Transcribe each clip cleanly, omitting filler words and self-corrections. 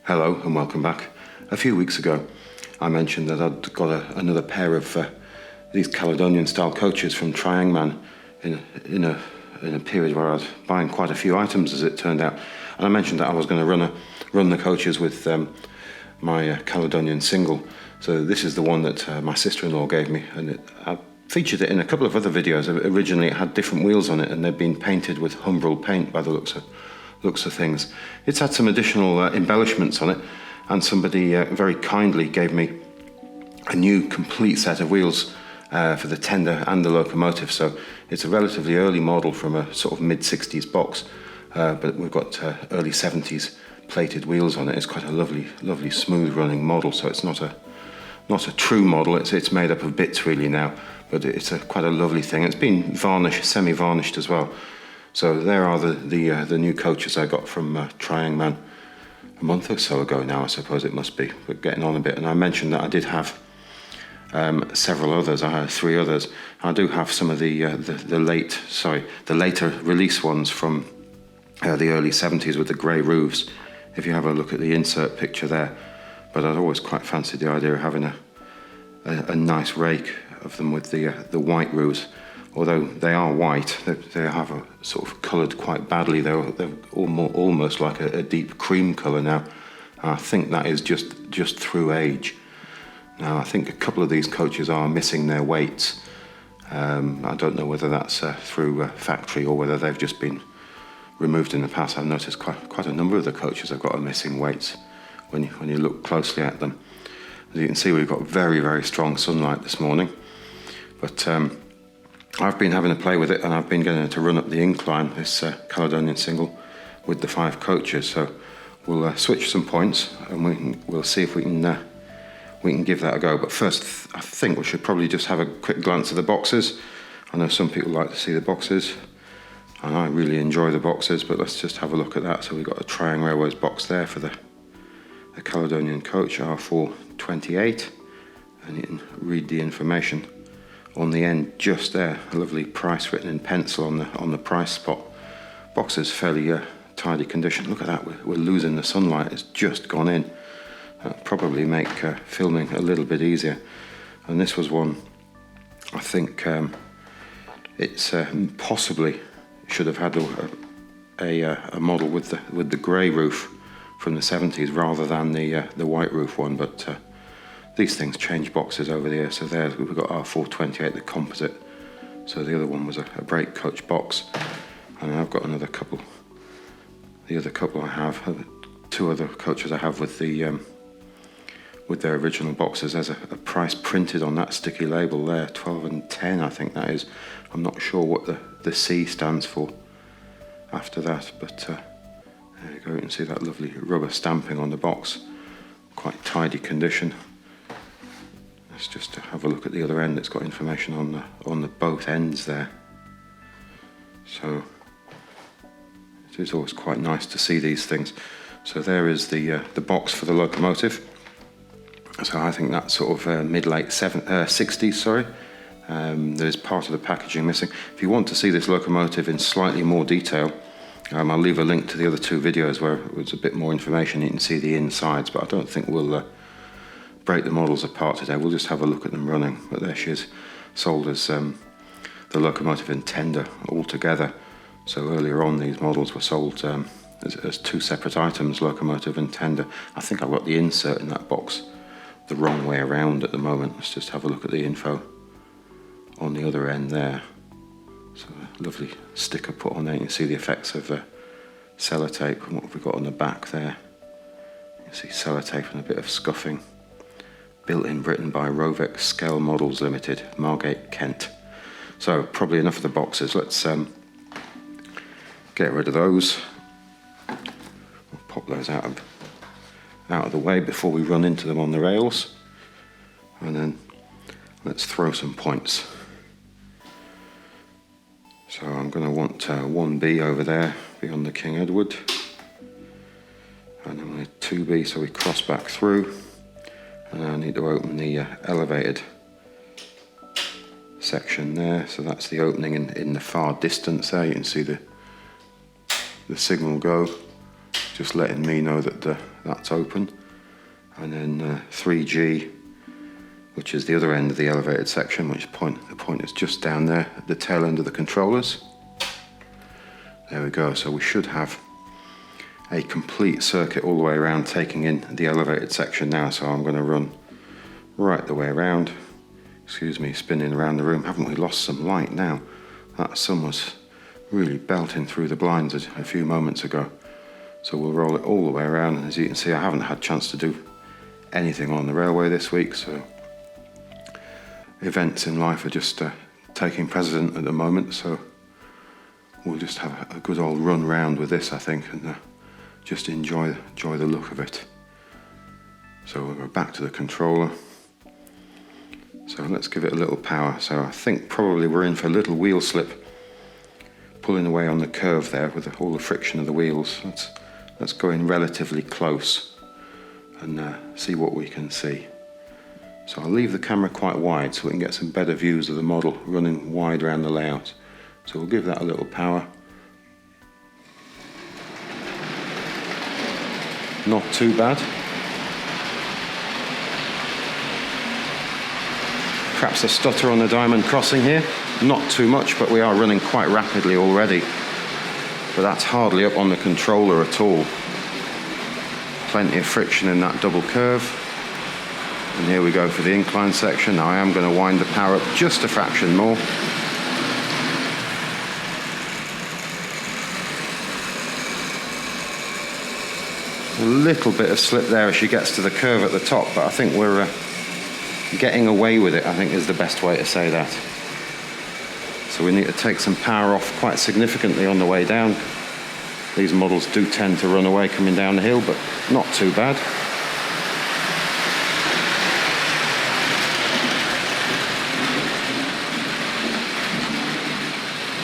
Hello and welcome back. A few weeks ago I mentioned that I'd got another pair of these Caledonian style coaches from Triangman in a period where I was buying quite a few items, as it turned out. And I mentioned that I was going to run the coaches with my Caledonian Single. So this is the one that my sister-in-law gave me, and I featured it in a couple of other videos. Originally it had different wheels on it and they'd been painted with Humbrol paint by the looks of things. It's had some additional embellishments on it, and somebody very kindly gave me a new complete set of wheels for the tender and the locomotive. So it's a relatively early model from a sort of mid-60s box, but we've got early 70s plated wheels on it. It's quite a lovely smooth running model, so it's not a true model. It's made up of bits really now, but it's quite a lovely thing. It's been varnished, semi-varnished as well. So there are the new coaches I got from Triangman a month or so ago now, I suppose it must be. We're getting on a bit, and I mentioned that I did have several others. I had 3 others. I do have some of the later release ones from the early 70s with the grey roofs, if you have a look at the insert picture there. But I'd always quite fancied the idea of having a nice rake of them with the white roofs. Although they are white, they have a sort of coloured quite badly. They're almost like a deep cream colour now. And I think that is just through age. Now I think a couple of these coaches are missing their weights. I don't know whether that's through factory or whether they've just been removed in the past. I've noticed quite a number of the coaches have got missing weights when you look closely at them. As you can see, we've got very, very strong sunlight this morning, but I've been having a play with it, and I've been getting to run up the incline, this Caledonian Single, with the 5 coaches. So we'll switch some points, and we'll see if we can give that a go. But first, I think we should probably just have a quick glance at the boxes. I know some people like to see the boxes, and I really enjoy the boxes, but let's just have a look at that. So we've got a Triang Railways box there for the Caledonian Coach R.553, and you can read the information on the end just there. A lovely price written in pencil on the price spot. Box is fairly tidy condition. Look at that, we're losing the sunlight. It's just gone in. That'll probably make filming a little bit easier. And this was one, I think it's possibly should have had a model with the grey roof from the 70s rather than the white roof one, but these things change boxes over the years. So there we've got R.428, the composite. So the other one was a brake coach box, and I've got another couple. The other couple I have, 2 other coaches I have with with their original boxes. There's a price printed on that sticky label there, 12 and 10, I think that is. I'm not sure what the C stands for after that, but there you go. You can see that lovely rubber stamping on the box. Quite tidy condition. Let's just have a look at the other end. It's got information on the both ends there. So it is always quite nice to see these things. So there is the box for the locomotive. So I think that's sort of mid-late 60s, sorry. There's part of the packaging missing. If you want to see this locomotive in slightly more detail, I'll leave a link to the other 2 videos where there's a bit more information. You can see the insides, but I don't think we'll break the models apart today. We'll just have a look at them running. But there she is, sold as the locomotive and tender all together. So earlier on these models were sold as 2 separate items, locomotive and tender. I think I've got the insert in that box the wrong way around at the moment. Let's just have a look at the info on the other end there. So a lovely sticker put on there. You can see the effects of sellotape. And what have we got on the back there? You can see sellotape and a bit of scuffing. Built in Britain by Rovex Scale Models Limited, Margate, Kent. So probably enough of the boxes. Let's get rid of those. We'll pop those out of the way before we run into them on the rails. And then let's throw some points. So I'm going to want 1B over there beyond the King Edward. And then with 2B, so we cross back through. And I need to open the elevated section there. So that's the opening in the far distance there. You can see the signal go. just letting me know that that's open. And then 3G, which is the other end of the elevated section, the point is just down there at the tail end of the controllers. There we go, so we should have a complete circuit all the way around, taking in the elevated section now. So I'm going to run right the way around, spinning around the room. Haven't we lost some light now? That sun was really belting through the blinds a few moments ago. So we'll roll it all the way around, and as you can see, I haven't had a chance to do anything on the railway this week, so events in life are just taking precedent at the moment, so we'll just have a good old run round with this, I think, and just enjoy the look of it. So we'll go back to the controller. So let's give it a little power. So I think probably we're in for a little wheel slip, pulling away on the curve there with all the friction of the wheels. Let's go in relatively close and see what we can see. So I'll leave the camera quite wide so we can get some better views of the model running wide around the layout. So we'll give that a little power. Not too bad. Perhaps a stutter on the diamond crossing here. Not too much, but we are running quite rapidly already. But that's hardly up on the controller at all. Plenty of friction in that double curve. And here we go for the incline section. Now I am going to wind the power up just a fraction more. A little bit of slip there as she gets to the curve at the top, but I think we're getting away with it, I think is the best way to say that. So we need to take some power off quite significantly on the way down. These models do tend to run away coming down the hill, but not too bad.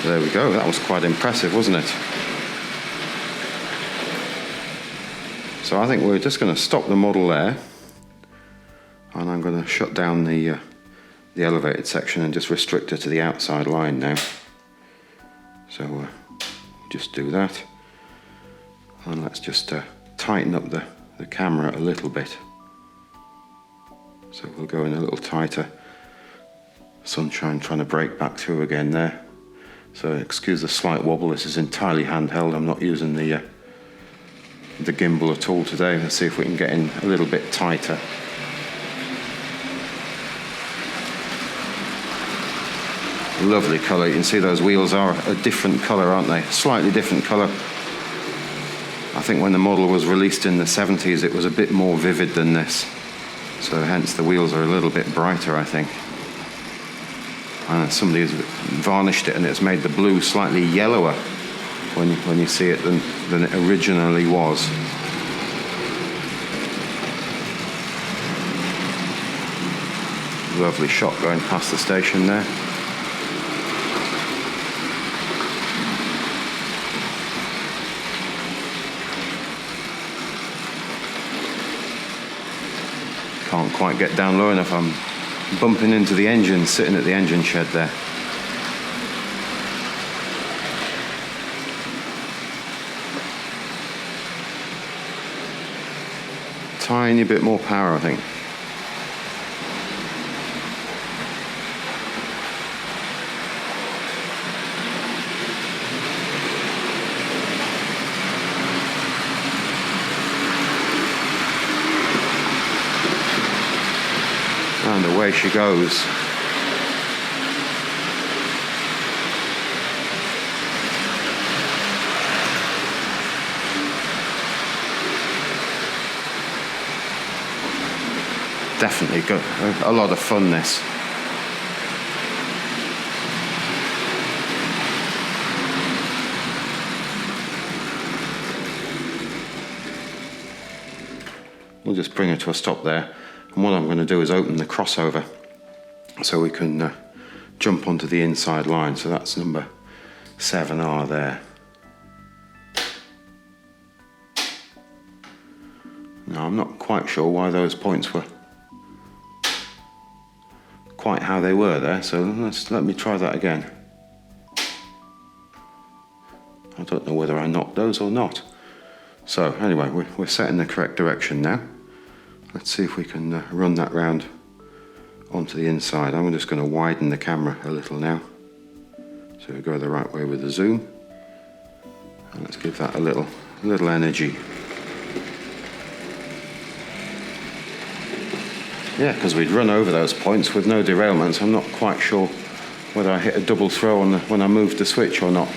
There we go, that was quite impressive, wasn't it? So I think we're just going to stop the model there, and I'm going to shut down the elevated section and just restrict her to the outside line now. So just do that, and let's just tighten up the camera a little bit. So we'll go in a little tighter. Sunshine trying to break back through again there. So excuse the slight wobble, this is entirely handheld. I'm not using the gimbal at all today. Let's see if we can get in a little bit tighter. Lovely colour. You can see those wheels are a different colour, aren't they? Slightly different colour. I think when the model was released in the 70s it was a bit more vivid than this. So hence the wheels are a little bit brighter, I think. Somebody has varnished it and it's made the blue slightly yellower when you see it than it originally was. Lovely shot going past the station there. Can't quite get down low enough. I'm bumping into the engine, sitting at the engine shed there. Tiny bit more power, I think. And away she goes. Definitely a lot of fun, this. We'll just bring her to a stop there. And what I'm going to do is open the crossover so we can jump onto the inside line. So that's number 7R there. Now I'm not quite sure why those points were quite how they were there, so let me try that again. I don't know whether I knocked those or not. So anyway, we're set in the correct direction now. Let's see if we can run that round onto the inside. I'm just going to widen the camera a little now, so we go the right way with the zoom. And let's give that a little energy. Yeah, because we'd run over those points with no derailments. I'm not quite sure whether I hit a double throw when I moved the switch or not.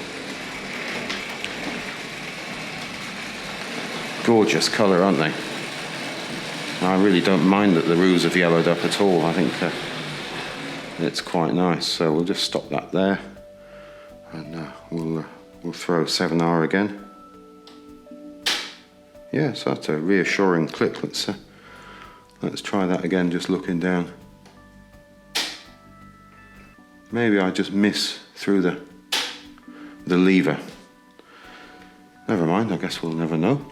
Gorgeous colour, aren't they? I really don't mind that the roofs have yellowed up at all. I think it's quite nice. So we'll just stop that there, and we'll throw 7R again. Yeah, so that's a reassuring click. Let's try that again, just looking down. Maybe I just miss through the lever. Never mind, I guess we'll never know.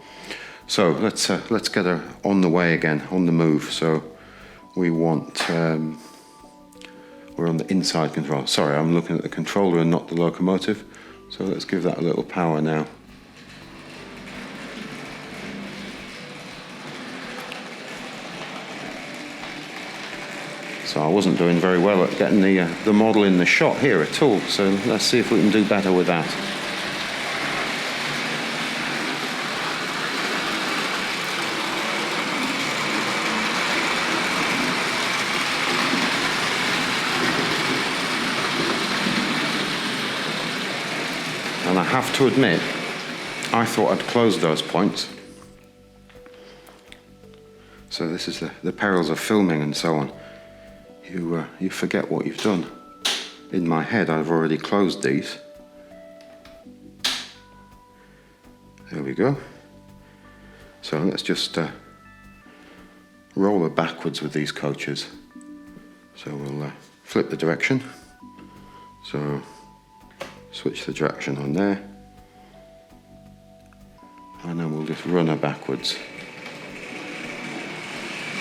So let's get her on the way again, on the move. So we want, we're on the inside control. Sorry, I'm looking at the controller and not the locomotive. So let's give that a little power now. So I wasn't doing very well at getting the model in the shot here at all. So let's see if we can do better with that. And I have to admit, I thought I'd closed those points. So this is the perils of filming and so on. You forget what you've done. In my head, I've already closed these. There we go. So let's just roll her backwards with these coaches. So we'll flip the direction. So switch the direction on there. And then we'll just run her backwards.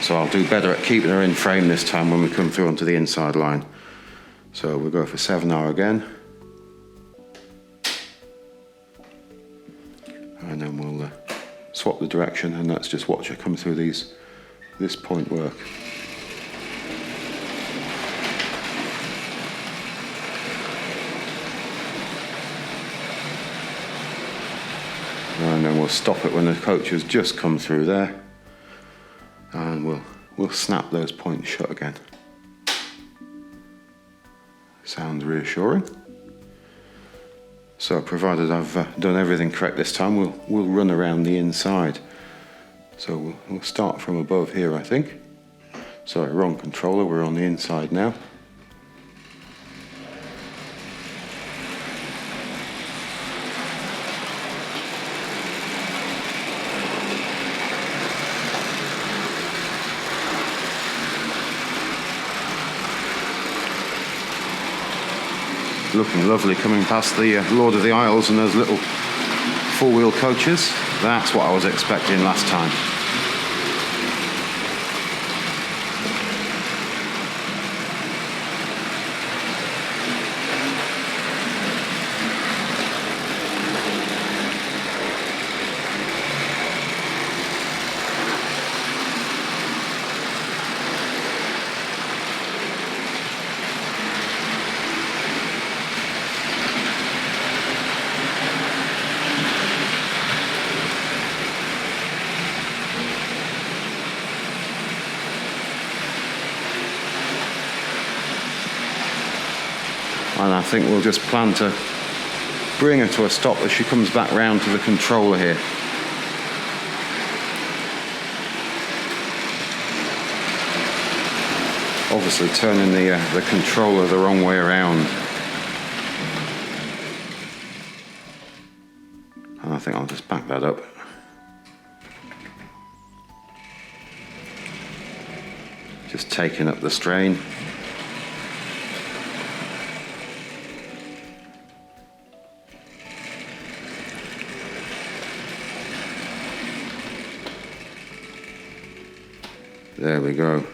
So I'll do better at keeping her in frame this time when we come through onto the inside line. So we'll go for 7R again. And then we'll swap the direction, and let's just watch her come through this point work. And then we'll stop it when the coach has just come through there. And we'll snap those points shut again. Sounds reassuring. So provided I've done everything correct this time, we'll run around the inside. So we'll start from above here, I think. Sorry, wrong controller, we're on the inside now. Looking lovely coming past the Lord of the Isles and those little four-wheel coaches. That's what I was expecting last time. And I think we'll just plan to bring her to a stop as she comes back round to the controller here. Obviously turning the controller the wrong way around. And I think I'll just back that up. Just taking up the strain. There we go.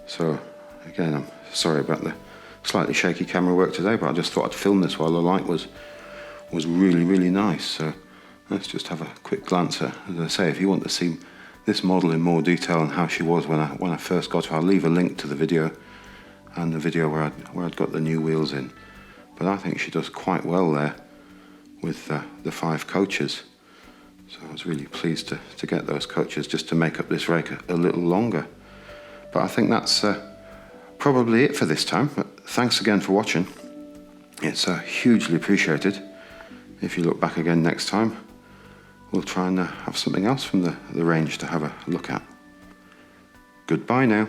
So, again, I'm sorry about the slightly shaky camera work today, but I just thought I'd film this while the light was was really, really nice. So let's just have a quick glance at, as I say, if you want to see this model in more detail and how she was when I first got her, I'll leave a link to the video and the video where I'd got the new wheels in. But I think she does quite well there with the 5 coaches. So I was really pleased to get those coaches just to make up this rake a little longer. But I think that's probably it for this time. But thanks again for watching. It's hugely appreciated. If you look back again next time, we'll try and have something else from the range to have a look at. Goodbye now.